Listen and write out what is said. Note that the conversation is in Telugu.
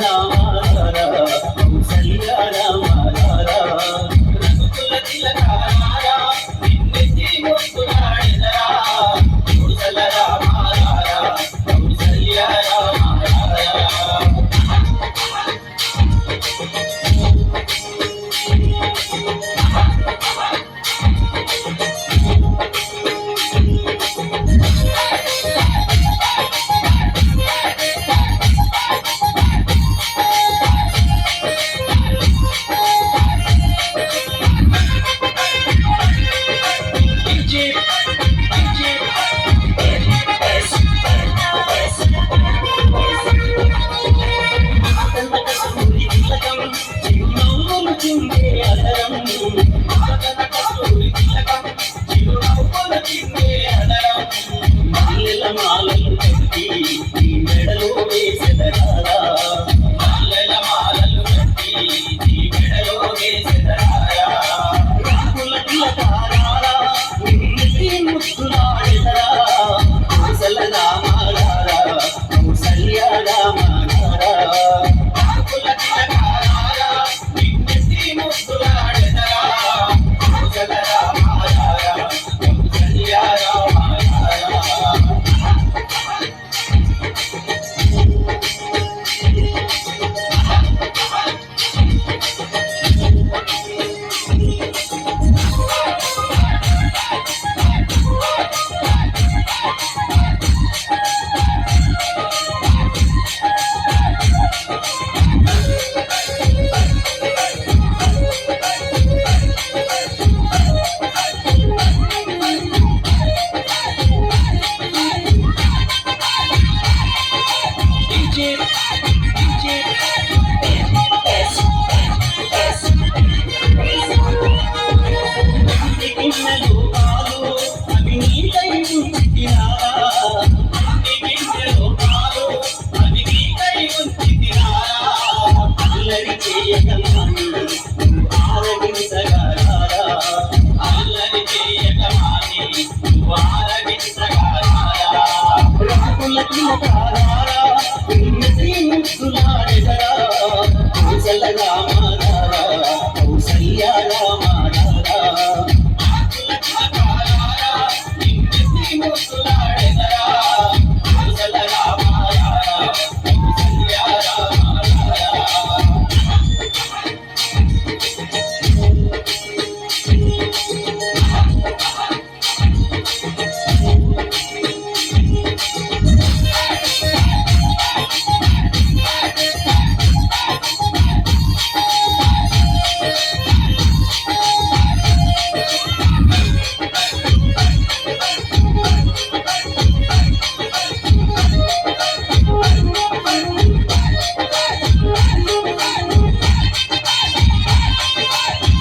రామ కౌసల్య రామ రఘుకుల తిలక నిన్నెత్తి మొక్కులాడెదరా కౌసల రామ కౌసల్య రామ మాలలు కట్టి నీ మెడలో వేసెదరారా మల్లెల మాలలు కట్టి నీ మెడలో వేసెదరారా రాకుల తిలకారా నిన్నెత్తి ముక్కులాడెదరా కౌసల రామారా కౌసల్య రామారా రాకుల తిలకారా నిన్నెత్తి ముక్కులాడెదరా కౌసల రామారా కౌసల్య రామారా కౌసల్య